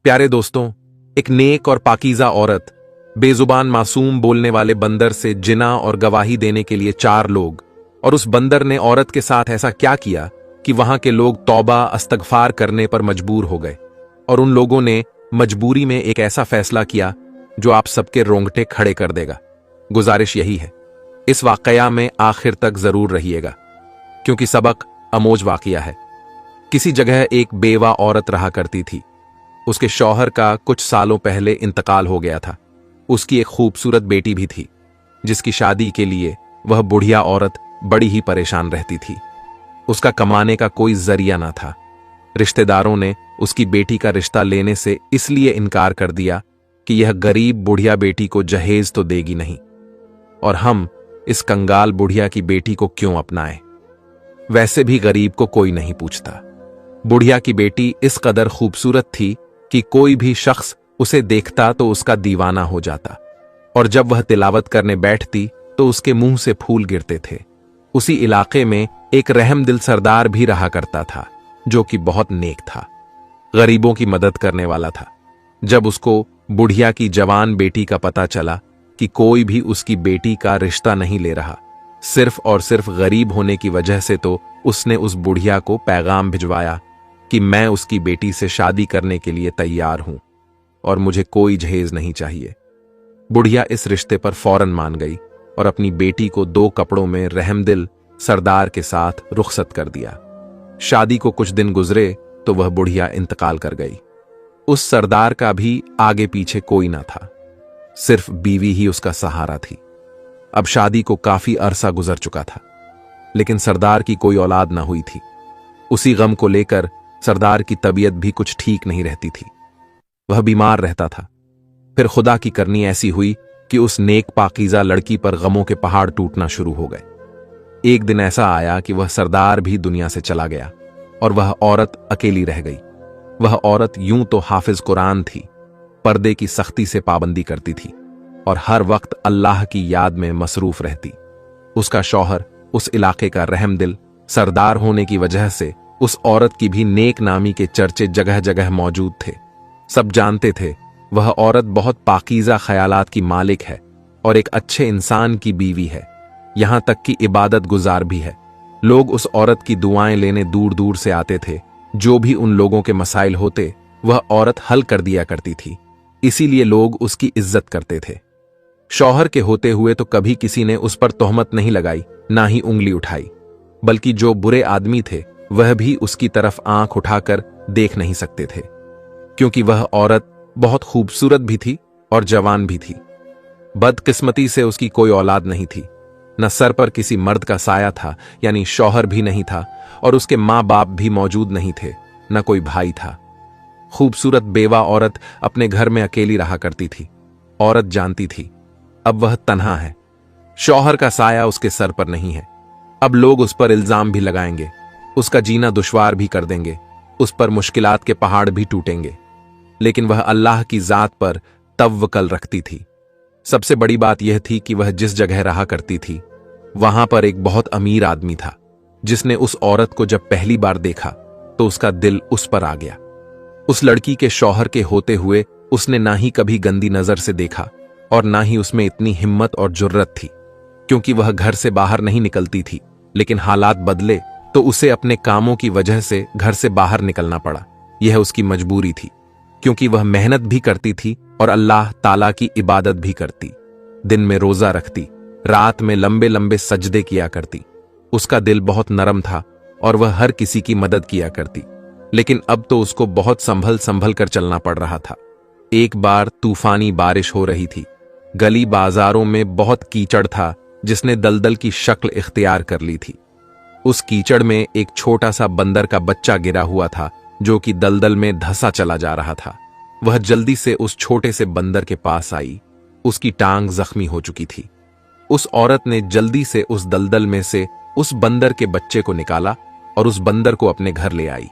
प्यारे दोस्तों, एक नेक और पाकीज़ा औरत, बेजुबान मासूम बोलने वाले बंदर से जिना और गवाही देने के लिए 4 लोग, और उस बंदर ने औरत के साथ ऐसा क्या किया कि वहां के लोग तौबा अस्तगफार करने पर मजबूर हो गए। और उन लोगों ने मजबूरी में एक ऐसा फैसला किया जो आप सबके रोंगटे खड़े कर देगा। गुजारिश यही है, इस वाकया में आखिर तक जरूर रहिएगा, क्योंकि सबक अमोज वाकया है। किसी जगह एक बेवा औरत रहा करती थी। उसके शौहर का कुछ सालों पहले इंतकाल हो गया था। उसकी एक खूबसूरत बेटी भी थी, जिसकी शादी के लिए वह बुढ़िया औरत बड़ी ही परेशान रहती थी। उसका कमाने का कोई जरिया ना था। रिश्तेदारों ने उसकी बेटी का रिश्ता लेने से इसलिए इनकार कर दिया कि यह गरीब बुढ़िया बेटी को जहेज तो देगी नहीं, और हम इस कंगाल बुढ़िया की बेटी को क्यों अपनाएं। वैसे भी गरीब को कोई नहीं पूछता। बुढ़िया की बेटी इस कदर खूबसूरत थी कि कोई भी शख्स उसे देखता तो उसका दीवाना हो जाता, और जब वह तिलावत करने बैठती तो उसके मुंह से फूल गिरते थे। उसी इलाके में एक रहमदिल सरदार भी रहा करता था, जो कि बहुत नेक था, गरीबों की मदद करने वाला था। जब उसको बुढ़िया की जवान बेटी का पता चला कि कोई भी उसकी बेटी का रिश्ता नहीं ले रहा, सिर्फ और सिर्फ गरीब होने की वजह से, तो उसने उस बुढ़िया को पैगाम भिजवाया कि मैं उसकी बेटी से शादी करने के लिए तैयार हूं और मुझे कोई जहेज नहीं चाहिए। बुढ़िया इस रिश्ते पर फौरन मान गई और अपनी बेटी को 2 कपड़ों में रहमदिल सरदार के साथ रुखसत कर दिया। शादी को कुछ दिन गुजरे तो वह बुढ़िया इंतकाल कर गई। उस सरदार का भी आगे पीछे कोई ना था, सिर्फ बीवी ही उसका सहारा थी। अब शादी को काफी अरसा गुजर चुका था, लेकिन सरदार की कोई औलाद ना हुई थी। उसी गम को लेकर सरदार की तबीयत भी कुछ ठीक नहीं रहती थी। वह बीमार रहता था। फिर खुदा की करनी ऐसी हुई कि उस नेक पाकीज़ा लड़की पर गमों के पहाड़ टूटना शुरू हो गए। एक दिन ऐसा आया कि वह सरदार भी दुनिया से चला गया और वह औरत अकेली रह गई। वह औरत यूं तो हाफिज कुरान थी, पर्दे की सख्ती से पाबंदी करती थी और हर वक्त अल्लाह की याद में मसरूफ रहती। उसका शौहर उस इलाके का रहमदिल सरदार होने की वजह से उस औरत की भी नेक नामी के चर्चे जगह जगह मौजूद थे। सब जानते थे वह औरत बहुत पाकीज़ा ख्यालात की मालिक है और एक अच्छे इंसान की बीवी है, यहां तक कि इबादत गुजार भी है। लोग उस औरत की दुआएं लेने दूर दूर से आते थे। जो भी उन लोगों के मसाइल होते वह औरत हल कर दिया करती थी, इसीलिए लोग उसकी इज्जत करते थे। शौहर के होते हुए तो कभी किसी ने उस पर तोहमत नहीं लगाई, ना ही उंगली उठाई, बल्कि जो बुरे आदमी थे वह भी उसकी तरफ आंख उठाकर देख नहीं सकते थे, क्योंकि वह औरत बहुत खूबसूरत भी थी और जवान भी थी। बदकिस्मती से उसकी कोई औलाद नहीं थी। न सर पर किसी मर्द का साया था, यानी शौहर भी नहीं था, और उसके माँ बाप भी मौजूद नहीं थे, न कोई भाई था। खूबसूरत बेवा औरत अपने घर में अकेली रहा करती थी। औरत जानती थी अब वह तन्हा है, शौहर का साया उसके सर पर नहीं है। अब लोग उस पर इल्जाम भी लगाएंगे, उसका जीना दुश्वार भी कर देंगे, उस पर मुश्किलात के पहाड़ भी टूटेंगे। लेकिन वह अल्लाह की जात पर तवक्कल रखती थी। सबसे बड़ी बात यह थी कि वह जिस जगह रहा करती थी वहां पर एक बहुत अमीर आदमी था, जिसने उस औरत को जब पहली बार देखा तो उसका दिल उस पर आ गया। उस लड़की के शौहर के होते हुए उसने ना ही कभी गंदी नजर से देखा और ना ही उसमें इतनी हिम्मत और जुर्रत थी, क्योंकि वह घर से बाहर नहीं निकलती थी। लेकिन हालात बदले तो उसे अपने कामों की वजह से घर से बाहर निकलना पड़ा। यह उसकी मजबूरी थी, क्योंकि वह मेहनत भी करती थी और अल्लाह ताला की इबादत भी करती। दिन में रोजा रखती, रात में लंबे लंबे सजदे किया करती। उसका दिल बहुत नरम था और वह हर किसी की मदद किया करती। लेकिन अब तो उसको बहुत संभल संभल कर चलना पड़ रहा था। एक बार तूफानी बारिश हो रही थी। गली बाजारों में बहुत कीचड़ था, जिसने दलदल की शक्ल इख्तियार कर ली थी। उस कीचड़ में एक छोटा सा बंदर का बच्चा गिरा हुआ था, जो कि दलदल में धंसा चला जा रहा था। वह जल्दी से उस छोटे से बंदर के पास आई। उसकी टांग जख्मी हो चुकी थी। उस औरत ने जल्दी से उस दलदल में से उस बंदर के बच्चे को निकाला और उस बंदर को अपने घर ले आई।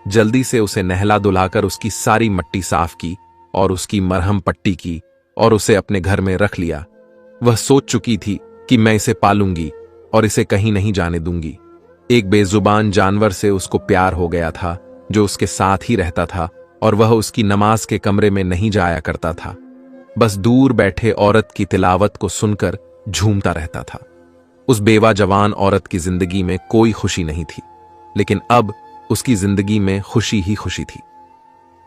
जल्दी से उसे नहला धुलाकर उसकी सारी मट्टी साफ की और उसकी मरहम पट्टी की और उसे अपने घर में रख लिया। वह सोच चुकी थी कि मैं इसे पालूंगी और इसे कहीं नहीं जाने दूंगी। एक बेजुबान जानवर से उसको प्यार हो गया था, जो उसके साथ ही रहता था और वह उसकी नमाज के कमरे में नहीं जाया करता था, बस दूर बैठे औरत की तिलावत को सुनकर झूमता रहता था। उस बेवा जवान औरत की जिंदगी में कोई खुशी नहीं थी, लेकिन अब उसकी जिंदगी में खुशी ही खुशी थी।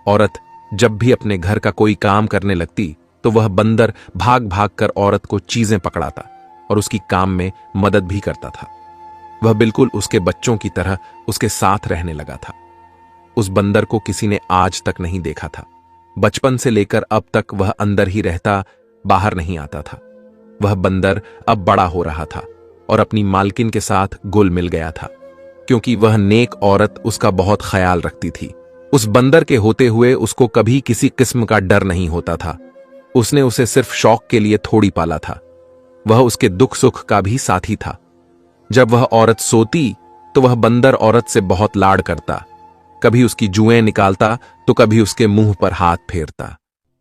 औरत जब भी अपने घर का कोई काम करने लगती तो वह बंदर भाग भाग कर औरत को चीजें पकड़ाता और उसकी काम में मदद भी करता था। वह बिल्कुल उसके बच्चों की तरह उसके साथ रहने लगा था। उस बंदर को किसी ने आज तक नहीं देखा था। बचपन से लेकर अब तक वह अंदर ही रहता, बाहर नहीं आता था। वह बंदर अब बड़ा हो रहा था और अपनी मालकिन के साथ घुल मिल गया था, क्योंकि वह नेक औरत उसका बहुत ख्याल रखती थी। उस बंदर के होते हुए उसको कभी किसी किस्म का डर नहीं होता था। उसने उसे सिर्फ शौक के लिए थोड़ी पाला था। वह उसके दुख सुख का भी साथी था। जब वह औरत सोती तो वह बंदर औरत से बहुत लाड करता, कभी उसकी जुएं निकालता तो कभी उसके मुंह पर हाथ फेरता।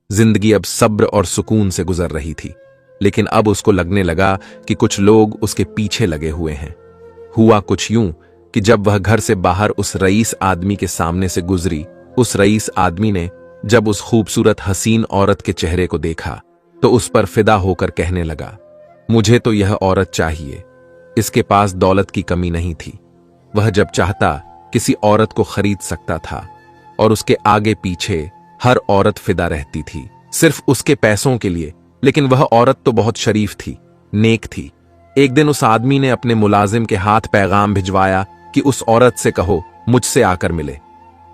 जिंदगी अब सब्र और सुकून से गुजर रही थी, लेकिन अब उसको लगने लगा कि कुछ लोग उसके पीछे लगे हुए हैं। हुआ कुछ यूं कि जब वह घर से बाहर उस रईस आदमी के सामने से गुजरी, उस रईस आदमी ने जब उस खूबसूरत हसीन औरत के चेहरे को देखा तो उस पर फिदा होकर कहने लगा, मुझे तो यह औरत चाहिए। इसके पास दौलत की कमी नहीं थी। वह जब चाहता किसी औरत को खरीद सकता था और उसके आगे पीछे हर औरत फिदा रहती थी, सिर्फ उसके पैसों के लिए। लेकिन वह औरत तो बहुत शरीफ थी, नेक थी। एक दिन उस आदमी ने अपने मुलाजिम के हाथ पैगाम भिजवाया कि उस औरत से कहो मुझसे आकर मिले।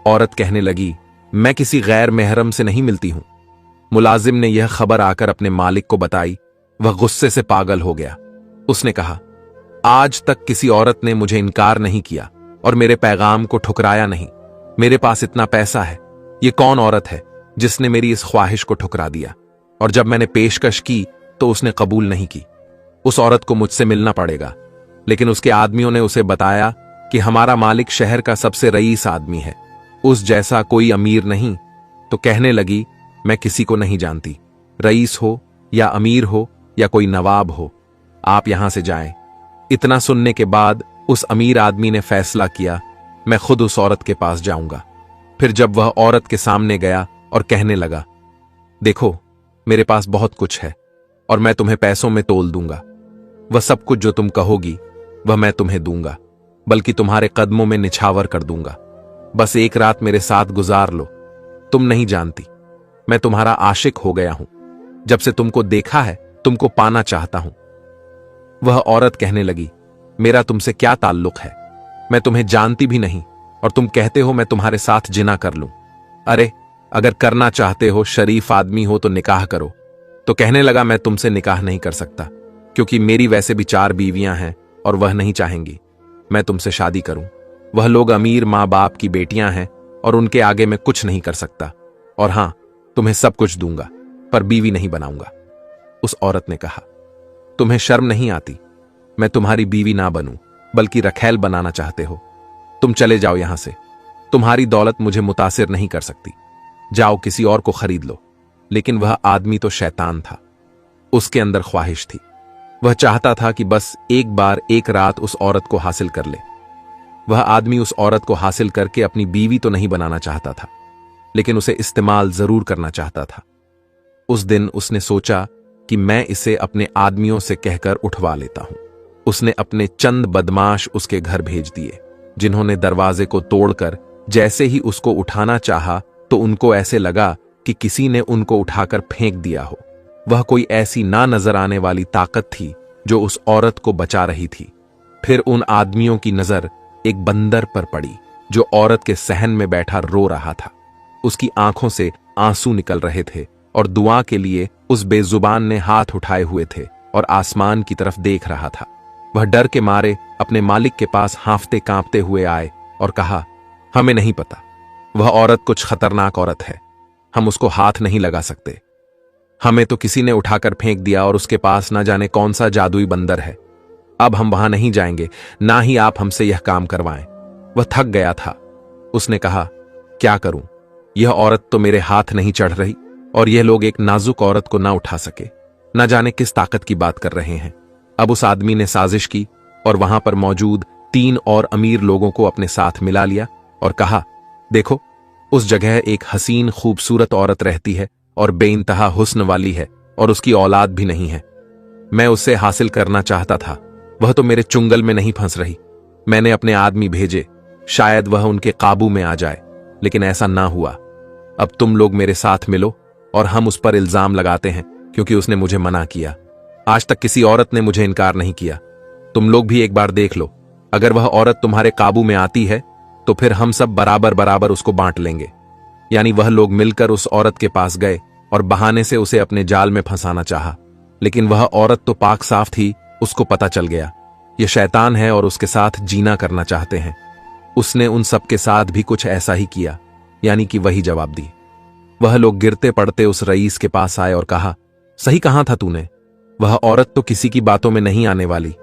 औरत कहने लगी, मैं किसी गैर महरम से नहीं मिलती हूं। मुलाजिम ने यह खबर आकर अपने मालिक को बताई। वह गुस्से से पागल हो गया। उसने कहा, आज तक किसी औरत ने मुझे इनकार नहीं किया और मेरे पैगाम को ठुकराया नहीं। मेरे पास इतना पैसा है, ये कौन औरत है जिसने मेरी इस ख्वाहिश को ठुकरा दिया? और जब मैंने पेशकश की तो उसने कबूल नहीं की। उस औरत को मुझसे मिलना पड़ेगा। लेकिन उसके आदमियों ने उसे बताया कि हमारा मालिक शहर का सबसे रईस आदमी है, उस जैसा कोई अमीर नहीं। तो कहने लगी, मैं किसी को नहीं जानती, रईस हो या अमीर हो या कोई नवाब हो, आप यहां से जाएं। इतना सुनने के बाद उस अमीर आदमी ने फैसला किया, मैं खुद उस औरत के पास जाऊंगा। फिर जब वह औरत के सामने गया और कहने लगा, देखो मेरे पास बहुत कुछ है और मैं तुम्हें पैसों में तोल दूंगा। वह सब कुछ जो तुम कहोगी वह मैं तुम्हें दूंगा, बल्कि तुम्हारे कदमों में निछावर कर दूंगा। बस एक रात मेरे साथ गुजार लो। तुम नहीं जानती, मैं तुम्हारा आशिक हो गया हूं। जब से तुमको देखा है तुमको पाना चाहता हूं। वह औरत कहने लगी, मेरा तुमसे क्या ताल्लुक है? मैं तुम्हें जानती भी नहीं और तुम कहते हो मैं तुम्हारे साथ जिना कर लूं। अरे अगर करना चाहते हो, शरीफ आदमी हो तो निकाह करो। तो कहने लगा, मैं तुमसे निकाह नहीं कर सकता, क्योंकि मेरी वैसे भी 4 बीवियां हैं और वह नहीं चाहेंगी मैं तुमसे शादी करूं। वह लोग अमीर मां बाप की बेटियां हैं और उनके आगे मैं कुछ नहीं कर सकता। और हां, तुम्हें सब कुछ दूंगा पर बीवी नहीं बनाऊंगा। उस औरत ने कहा, तुम्हें शर्म नहीं आती? मैं तुम्हारी बीवी ना बनूं बल्कि रखैल बनाना चाहते हो। तुम चले जाओ यहां से, तुम्हारी दौलत मुझे मुतासिर नहीं कर सकती। जाओ किसी और को खरीद लो। लेकिन वह आदमी तो शैतान था। उसके अंदर ख्वाहिश थी। वह चाहता था कि बस एक बार एक रात उस औरत को हासिल कर ले। वह आदमी उस औरत को हासिल करके अपनी बीवी तो नहीं बनाना चाहता था, लेकिन उसे इस्तेमाल जरूर करना चाहता था। उस दिन उसने सोचा कि मैं इसे अपने आदमियों से कहकर उठवा लेता हूं। उसने अपने चंद बदमाश उसके घर भेज दिए, जिन्होंने दरवाजे को तोड़कर जैसे ही उसको उठाना चाहा तो उनको ऐसे लगा कि किसी ने उनको उठाकर फेंक दिया हो। वह कोई ऐसी ना नजर आने वाली ताकत थी जो उस औरत को बचा रही थी। फिर उन आदमियों की नजर एक बंदर पर पड़ी जो औरत के सहन में बैठा रो रहा था। उसकी आंखों से आंसू निकल रहे थे और दुआ के लिए उस बेजुबान ने हाथ उठाए हुए थे और आसमान की तरफ देख रहा था। वह डर के मारे अपने मालिक के पास हांफते कांपते हुए आए और कहा, हमें नहीं पता, वह औरत कुछ खतरनाक औरत है, हम उसको हाथ नहीं लगा सकते। हमें तो किसी ने उठाकर फेंक दिया और उसके पास ना जाने कौन सा जादुई बंदर है। अब हम वहां नहीं जाएंगे, ना ही आप हमसे यह काम करवाएं। वह थक गया था। उसने कहा, क्या करूं, यह औरत तो मेरे हाथ नहीं चढ़ रही और यह लोग एक नाजुक औरत को ना उठा सके। ना जाने किस ताकत की बात कर रहे हैं। अब उस आदमी ने साजिश की और वहां पर मौजूद 3 और अमीर लोगों को अपने साथ मिला लिया और कहा, देखो उस जगह एक हसीन खूबसूरत औरत रहती है और बेइंतहा हुस्न वाली है और उसकी औलाद भी नहीं है। मैं उससे हासिल करना चाहता था, वह तो मेरे चुंगल में नहीं फंस रही। मैंने अपने आदमी भेजे, शायद वह उनके काबू में आ जाए, लेकिन ऐसा ना हुआ। अब तुम लोग मेरे साथ मिलो और हम उस पर इल्जाम लगाते हैं क्योंकि उसने मुझे मना किया। आज तक किसी औरत ने मुझे इनकार नहीं किया। तुम लोग भी एक बार देख लो, अगर वह औरत तुम्हारे काबू में आती है तो फिर हम सब बराबर बराबर उसको बांट लेंगे। यानी वह लोग मिलकर उस औरत के पास गए और बहाने से उसे अपने जाल में फंसाना चाहा, लेकिन वह औरत तो पाक साफ थी। उसको पता चल गया यह शैतान है और उसके साथ जीना करना चाहते हैं। उसने उन सब के साथ भी कुछ ऐसा ही किया, यानी कि वही जवाब दी। वह लोग गिरते पड़ते उस रईस के पास आए और कहा, सही कहा था तूने, वह औरत तो किसी की बातों में नहीं आने वाली।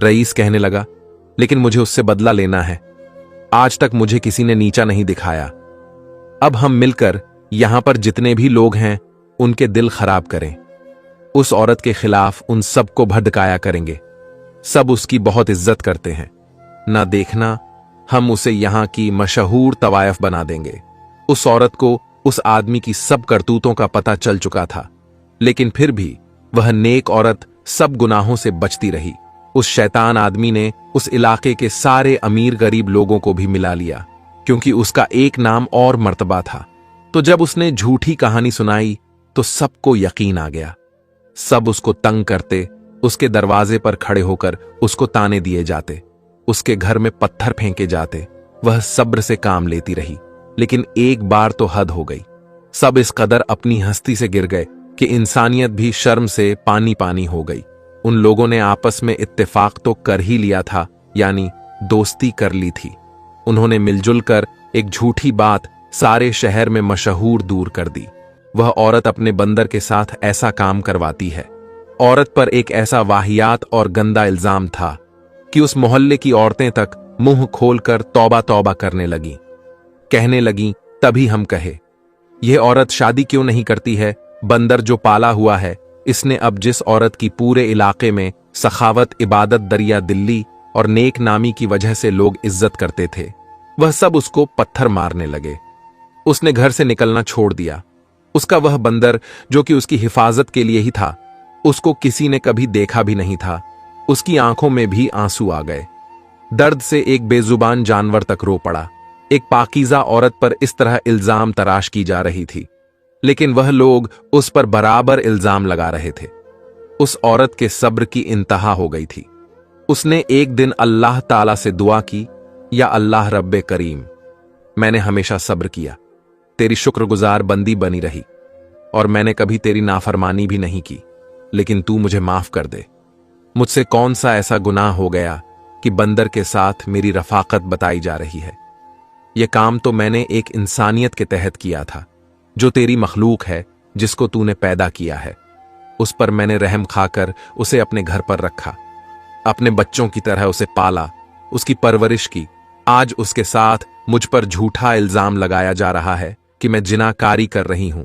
रईस कहने लगा, लेकिन मुझे उससे बदला लेना है। आज तक मुझे किसी ने नीचा नहीं दिखाया। अब हम मिलकर यहां पर जितने भी लोग हैं उनके दिल खराब करें। उस औरत के खिलाफ उन सबको भड़काया करेंगे। सब उसकी बहुत इज्जत करते हैं। ना देखना, हम उसे यहां की मशहूर तवायफ बना देंगे। उस औरत को उस आदमी की सब करतूतों का पता चल चुका था, लेकिन फिर भी वह नेक औरत सब गुनाहों से बचती रही। उस शैतान आदमी ने उस इलाके के सारे अमीर गरीब लोगों को भी मिला लिया, क्योंकि उसका एक नाम और मर्तबा था। तो जब उसने झूठी कहानी सुनाई तो सबको यकीन आ गया। सब उसको तंग करते, उसके दरवाजे पर खड़े होकर उसको ताने दिए जाते, उसके घर में पत्थर फेंके जाते। वह सब्र से काम लेती रही, लेकिन एक बार तो हद हो गई। सब इस कदर अपनी हस्ती से गिर गए कि इंसानियत भी शर्म से पानी पानी हो गई। उन लोगों ने आपस में इत्तेफाक तो कर ही लिया था, यानी दोस्ती कर ली थी। उन्होंने मिलजुल कर एक झूठी बात सारे शहर में मशहूर दूर कर दी। वह औरत अपने बंदर के साथ ऐसा काम करवाती है। औरत पर एक ऐसा वाहियात और गंदा इल्जाम था कि उस मोहल्ले की औरतें तक मुंह खोलकर तौबा तौबा करने लगीं। कहने लगीं, तभी हम कहे, यह औरत शादी क्यों नहीं करती है? बंदर जो पाला हुआ है, इसने अब जिस औरत की पूरे इलाके में सखावत, इबादत, दरिया दिल्ली और नेक नामी की वजह से लोग इज्जत करते थे, वह सब उसको पत्थर मारने लगे। उसने घर से निकलना छोड़ दिया। उसका वह बंदर जो कि उसकी हिफाजत के लिए ही था, उसको किसी ने कभी देखा भी नहीं था। उसकी आंखों में भी आंसू आ गए। दर्द से एक बेजुबान जानवर तक रो पड़ा। एक पाकीज़ा औरत पर इस तरह इल्जाम तराश की जा रही थी, लेकिन वह लोग उस पर बराबर इल्जाम लगा रहे थे। उस औरत के सब्र की इंतहा हो गई थी। उसने एक दिन अल्लाह ताला से दुआ की, या अल्लाह रब्बे करीम, मैंने हमेशा सब्र किया, तेरी शुक्रगुजार बंदी बनी रही और मैंने कभी तेरी नाफरमानी भी नहीं की, लेकिन तू मुझे माफ कर दे। मुझसे कौन सा ऐसा गुनाह हो गया कि बंदर के साथ मेरी रफाकत बताई जा रही है? यह काम तो मैंने एक इंसानियत के तहत किया था, जो तेरी मखलूक है, जिसको तूने पैदा किया है। उस पर मैंने रहम खाकर उसे अपने घर पर रखा, अपने बच्चों की तरह उसे पाला, उसकी परवरिश की। आज उसके साथ मुझ पर झूठा इल्जाम लगाया जा रहा है कि मैं जिनाकारी कर रही हूं।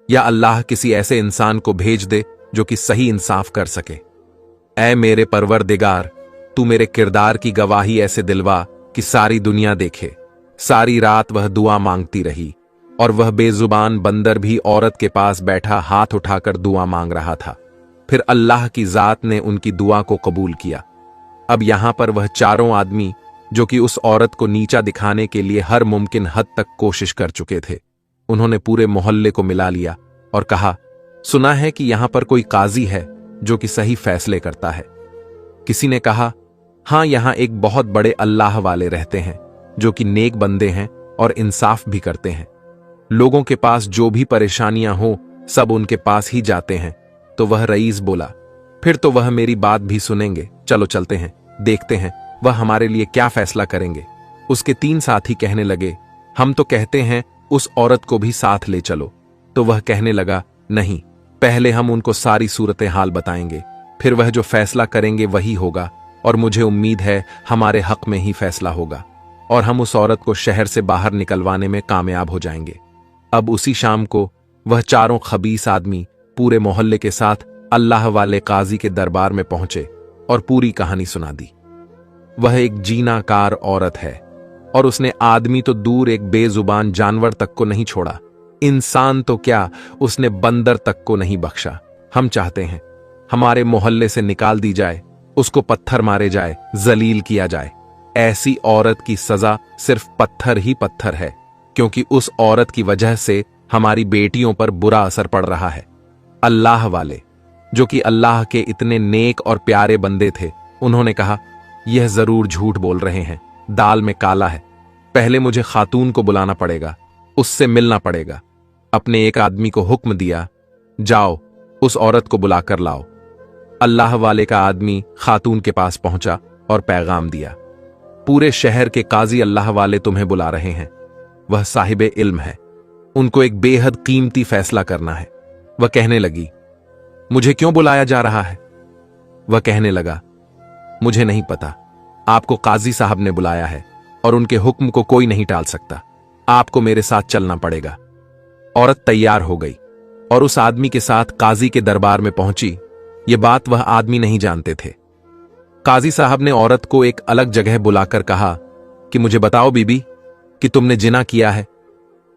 या अल्लाह किसी ऐसे इंसान को भेज दे जो कि सही इंसाफ कर सके। ऐ मेरे परवरदिगार, तू मेरे किरदार की गवाही ऐसे दिलवा कि सारी दुनिया देखे। सारी रात वह दुआ मांगती रही और वह बेजुबान बंदर भी औरत के पास बैठा हाथ उठाकर दुआ मांग रहा था। फिर अल्लाह की जात ने उनकी दुआ को कबूल किया। अब यहां पर वह चारों आदमी जो कि उस औरत को नीचा दिखाने के लिए हर मुमकिन हद तक कोशिश कर चुके थे, उन्होंने पूरे मोहल्ले को मिला लिया और कहा, सुना है कि यहां पर कोई काजी है जो कि सही फैसले करता है। किसी ने कहा, हां, यहां एक बहुत बड़े अल्लाह वाले रहते हैं जो कि नेक बंदे हैं और इंसाफ भी करते हैं। लोगों के पास जो भी परेशानियां हो सब उनके पास ही जाते हैं। तो वह रईस बोला, फिर तो वह मेरी बात भी सुनेंगे, चलो चलते हैं, देखते हैं वह हमारे लिए क्या फैसला करेंगे। उसके 3 साथी कहने लगे, हम तो कहते हैं उस औरत को भी साथ ले चलो। तो वह कहने लगा, नहीं, पहले हम उनको सारी सूरत हाल बताएंगे, फिर वह जो फैसला करेंगे वही होगा और मुझे उम्मीद है हमारे हक में ही फैसला होगा और हम उस औरत को शहर से बाहर निकलवाने में कामयाब हो जाएंगे। अब उसी शाम को वह चारों खबीस आदमी पूरे मोहल्ले के साथ अल्लाह वाले काजी के दरबार में पहुंचे और पूरी कहानी सुना दी। वह एक जीनाकार औरत है और उसने आदमी तो दूर एक बेजुबान जानवर तक को नहीं छोड़ा, इंसान तो क्या, उसने बंदर तक को नहीं बख्शा। हम चाहते हैं हमारे मोहल्ले से निकाल दी जाए, उसको पत्थर मारे जाए, जलील किया जाए। ऐसी औरत की सजा सिर्फ पत्थर ही पत्थर है, क्योंकि उस औरत की वजह से हमारी बेटियों पर बुरा असर पड़ रहा है। अल्लाह वाले, जो कि अल्लाह के इतने नेक और प्यारे बंदे थे, उन्होंने कहा, यह जरूर झूठ बोल रहे हैं, दाल में काला है। पहले मुझे खातून को बुलाना पड़ेगा, उससे मिलना पड़ेगा। अपने एक आदमी को हुक्म दिया, जाओ उस औरत को बुलाकर लाओ। अल्लाह वाले का आदमी खातून के पास पहुंचा और पैगाम दिया, पूरे शहर के काजी अल्लाह वाले तुम्हें बुला रहे हैं। वह साहिबे इल्म है, उनको एक बेहद कीमती फैसला करना है। वह कहने लगी, मुझे क्यों बुलाया जा रहा है? वह कहने लगा, मुझे नहीं पता, आपको काजी साहब ने बुलाया है और उनके हुक्म को कोई नहीं टाल सकता। आपको मेरे साथ चलना पड़ेगा। औरत तैयार हो गई और उस आदमी के साथ काजी के दरबार में पहुंची। यह बात वह आदमी नहीं जानते थे। काजी साहब ने औरत को एक अलग जगह बुलाकर कहा कि मुझे बताओ बीबी कि तुमने जिना किया है,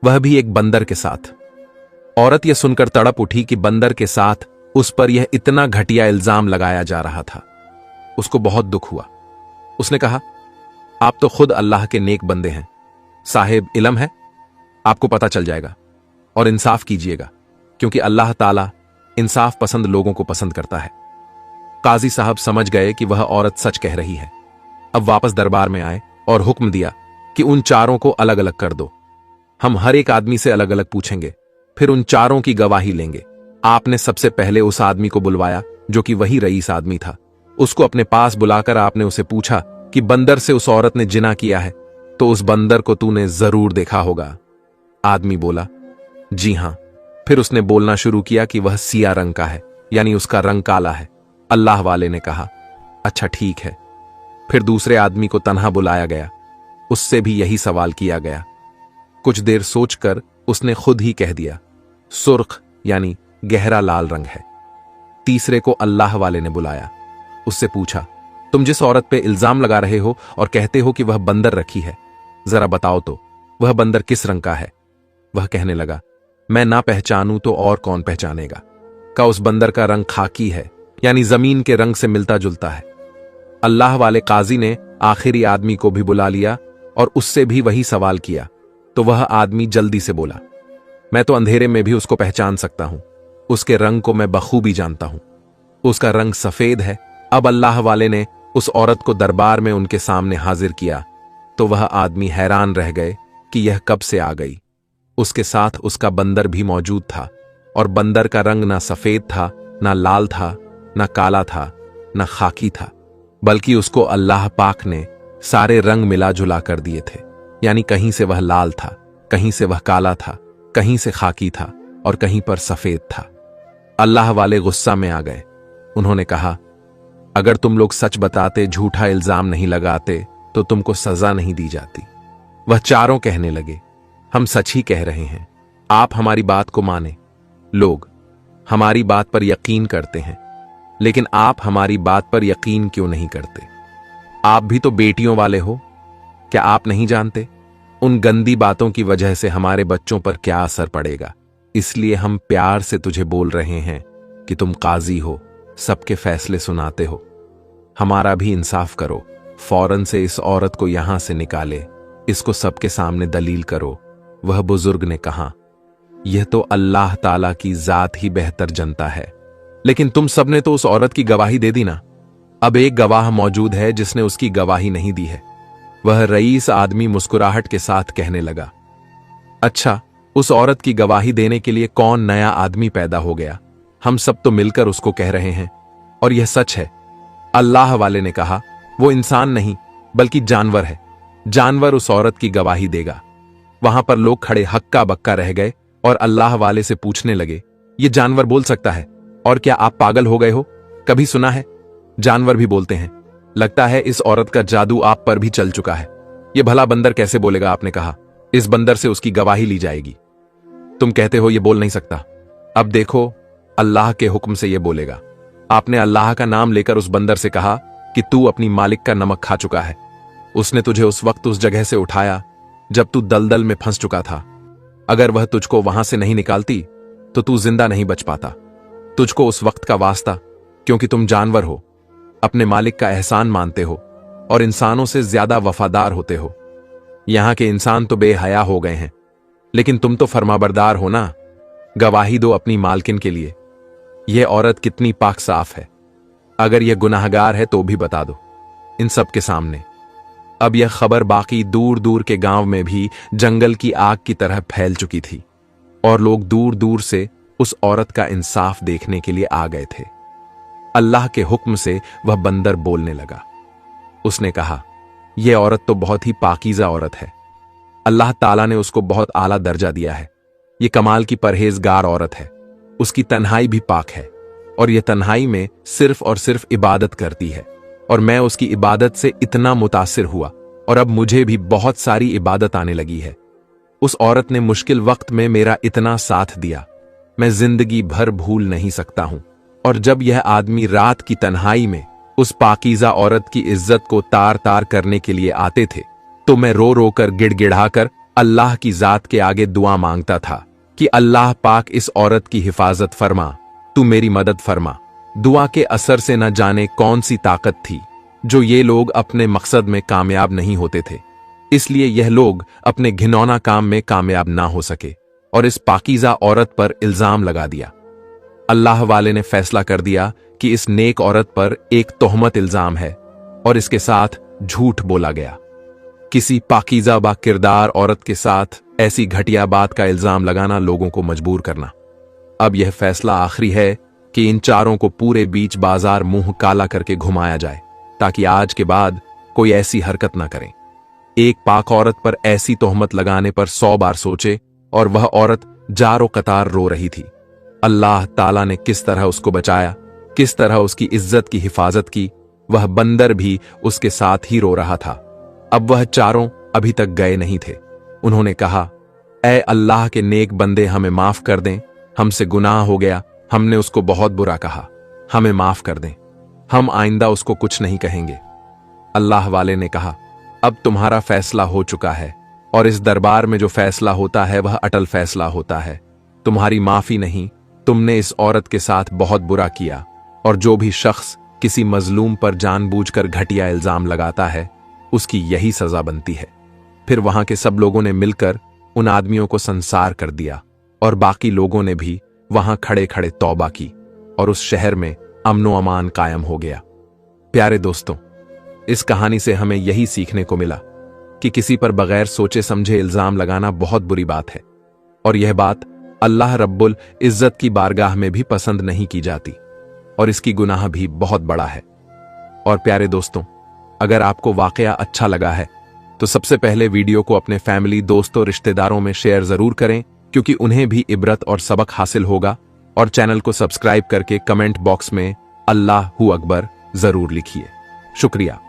वह भी एक बंदर के साथ। औरत यह सुनकर तड़प उठी कि बंदर के साथ उस पर यह इतना घटिया इल्जाम लगाया जा रहा था। उसको बहुत दुख हुआ। उसने कहा, आप तो खुद अल्लाह के नेक बंदे हैं, साहिब इल्म है, आपको पता चल जाएगा और इंसाफ कीजिएगा, क्योंकि अल्लाह ताला इंसाफ पसंद लोगों को पसंद करता है। काजी साहब समझ गए कि वह औरत सच कह रही है। अब वापस दरबार में आए और हुक्म दिया कि उन चारों को अलग अलग कर दो। हम हर एक आदमी से अलग अलग पूछेंगे, फिर उन चारों की गवाही लेंगे। आपने सबसे पहले उस आदमी को बुलवाया जो कि वही रईस आदमी था। उसको अपने पास बुलाकर आपने उसे पूछा कि बंदर से उस औरत ने जिना किया है तो उस बंदर को तूने जरूर देखा होगा। आदमी बोला, जी हां। फिर उसने बोलना शुरू किया कि वह सिया रंग का है, यानी उसका रंग काला है। अल्लाह वाले ने कहा, अच्छा ठीक है। फिर दूसरे आदमी को तन्हा बुलाया गया, उससे भी यही सवाल किया गया। कुछ देर सोचकर उसने खुद ही कह दिया, सुर्ख यानी गहरा लाल रंग है। तीसरे को अल्लाह वाले ने बुलाया, उससे पूछा, तुम जिस औरत पे इल्जाम लगा रहे हो और कहते हो कि वह बंदर रखी है, जरा बताओ तो वह बंदर किस रंग का है? वह कहने लगा, मैं ना पहचानूं तो और कौन पहचानेगा। का उस बंदर का रंग खाकी है, यानी जमीन के रंग से मिलता जुलता है। अल्लाह वाले काजी ने आखिरी आदमी को भी बुला लिया और उससे भी वही सवाल किया। तो वह आदमी जल्दी से बोला, मैं तो अंधेरे में भी उसको पहचान सकता हूं, उसके रंग को मैं बखूबी जानता हूं, उसका रंग सफेद है। अब अल्लाह वाले ने उस औरत को दरबार में उनके सामने हाजिर किया तो वह आदमी हैरान रह गए कि यह कब से आ गई। उसके साथ उसका बंदर भी मौजूद था और बंदर का रंग ना सफेद था, ना लाल था, ना काला था, ना खाकी था, बल्कि उसको अल्लाह पाक ने सारे रंग मिला जुला कर दिए थे। यानी कहीं से वह लाल था, कहीं से वह काला था, कहीं से खाकी था और कहीं पर सफेद था। अल्लाह वाले गुस्सा में आ गए। उन्होंने कहा, अगर तुम लोग सच बताते, झूठा इल्जाम नहीं लगाते तो तुमको सजा नहीं दी जाती। वह चारों कहने लगे, हम सच ही कह रहे हैं, आप हमारी बात को माने। लोग हमारी बात पर यकीन करते हैं, लेकिन आप हमारी बात पर यकीन क्यों नहीं करते? आप भी तो बेटियों वाले हो, क्या आप नहीं जानते उन गंदी बातों की वजह से हमारे बच्चों पर क्या असर पड़ेगा? इसलिए हम प्यार से तुझे बोल रहे हैं कि तुम काजी हो, सबके फैसले सुनाते हो, हमारा भी इंसाफ करो। फौरन से इस औरत को यहां से निकाले, इसको सबके सामने दलील करो। वह बुजुर्ग ने कहा, यह तो अल्लाह ताला की जात ही बेहतर जनता है, लेकिन तुम सबने तो उस औरत की गवाही दे दी ना। अब एक गवाह मौजूद है जिसने उसकी गवाही नहीं दी है। वह रईस आदमी मुस्कुराहट के साथ कहने लगा, अच्छा, उस औरत की गवाही देने के लिए कौन नया आदमी पैदा हो गया? हम सब तो मिलकर उसको कह रहे हैं और यह सच है। अल्लाह वाले ने कहा, वो इंसान नहीं बल्कि जानवर है। जानवर उस औरत की गवाही देगा। वहां पर लोग खड़े हक्का बक्का रह गए और अल्लाह वाले से पूछने लगे, ये जानवर बोल सकता है? और क्या आप पागल हो गए हो? कभी सुना है? जानवर भी बोलते हैं। लगता है इस औरत का जादू आप पर भी चल चुका है। ये भला बंदर कैसे बोलेगा? आपने कहा, इस बंदर से उसकी गवाही ली जाएगी। तुम कहते हो ये बोल नहीं सकता। अब देखो, अल्लाह के हुक्म से ये बोलेगा। आपने अल्लाह का नाम लेकर उस बंदर से कहा कि तू अपनी मालिक का नमक खा चुका है। उसने तुझे उस वक्त उस जगह से उठाया जब तू दलदल में फंस चुका था। अगर वह तुझको वहां से नहीं निकालती तो तू जिंदा नहीं बच पाता। तुझको उस वक्त का वास्ता, क्योंकि तुम जानवर हो, अपने मालिक का एहसान मानते हो और इंसानों से ज्यादा वफादार होते हो। यहां के इंसान तो बेहया हो गए हैं, लेकिन तुम तो फरमाबरदार हो ना। गवाही दो अपनी मालकिन के लिए। यह औरत कितनी पाक साफ है। अगर यह गुनाहगार है तो भी बता दो इन सब के सामने। अब यह खबर बाकी दूर दूर के गांव में भी जंगल की आग की तरह फैल चुकी थी और लोग दूर दूर से उस औरत का इंसाफ देखने के लिए आ गए थे। अल्लाह के हुक्म से वह बंदर बोलने लगा। उसने कहा, यह औरत तो बहुत ही पाकीज़ा औरत है। अल्लाह ताला ने उसको बहुत आला दर्जा दिया है। यह कमाल की परहेजगार औरत है। उसकी तन्हाई भी पाक है और यह तन्हाई में सिर्फ और सिर्फ इबादत करती है। और मैं उसकी इबादत से इतना मुतासिर हुआ और अब मुझे भी बहुत सारी इबादत आने लगी है। उस औरत ने मुश्किल वक्त में मेरा इतना साथ दिया, मैं जिंदगी भर भूल नहीं सकता हूं। और जब यह आदमी रात की तन्हाई में उस पाकीज़ा औरत की इज्जत को तार तार करने के लिए आते थे तो मैं रो रो कर गिड़गिड़ाकर अल्लाह की जात के आगे दुआ मांगता था कि अल्लाह पाक इस औरत की हिफाजत फरमा, तू मेरी मदद फरमा। दुआ के असर से न जाने कौन सी ताकत थी जो ये लोग अपने मकसद में कामयाब नहीं होते थे, इसलिए यह लोग अपने घिनौना काम में कामयाब ना हो सके और इस पाकीज़ा औरत पर इल्जाम लगा दिया। अल्लाह वाले ने फैसला कर दिया कि इस नेक औरत पर एक तोहमत इल्जाम है और इसके साथ झूठ बोला गया। किसी पाकीज़ा बा किरदार औरत के साथ ऐसी घटिया बात का इल्जाम लगाना लोगों को मजबूर करना। अब यह फैसला आखिरी है कि इन चारों को पूरे बीच बाजार मुंह काला करके घुमाया जाए, ताकि आज के बाद कोई ऐसी हरकत ना करें। एक पाक औरत पर ऐसी तोहमत लगाने पर 100 बार सोचे और वह औरत जारो कतार रो रही थी। अल्लाह ताला ने किस तरह उसको बचाया, किस तरह उसकी इज्जत की हिफाजत की। वह बंदर भी उसके साथ ही रो रहा था। अब वह चारों अभी तक गए नहीं थे। उन्होंने कहा, ऐ अल्लाह के नेक बंदे, हमें माफ कर दें, हमसे गुनाह हो गया, हमने उसको बहुत बुरा कहा, हमें माफ कर दें, हम आइंदा उसको कुछ नहीं कहेंगे। अल्लाह वाले ने कहा, अब तुम्हारा फैसला हो चुका है और इस दरबार में जो फैसला होता है वह अटल फैसला होता है। तुम्हारी माफी नहीं, तुमने इस औरत के साथ बहुत बुरा किया और जो भी शख्स किसी मजलूम पर जानबूझकर घटिया इल्जाम लगाता है उसकी यही सजा बनती है। फिर वहां के सब लोगों ने मिलकर उन आदमियों को संसार कर दिया और बाकी लोगों ने भी वहां खड़े खड़े तौबा की और उस शहर में अमनो अमान कायम हो गया। प्यारे दोस्तों, इस कहानी से हमें यही सीखने को मिला कि किसी पर बगैर सोचे समझे इल्जाम लगाना बहुत बुरी बात है और यह बात अल्लाह रब्बुल इज्जत की बारगाह में भी पसंद नहीं की जाती और इसकी गुनाह भी बहुत बड़ा है। और प्यारे दोस्तों, अगर आपको वाकया अच्छा लगा है तो सबसे पहले वीडियो को अपने फैमिली, दोस्तों, रिश्तेदारों में शेयर जरूर करें, क्योंकि उन्हें भी इबरत और सबक हासिल होगा। और चैनल को सब्सक्राइब करके कमेंट बॉक्स में अल्लाहू अकबर जरूर लिखिए। शुक्रिया।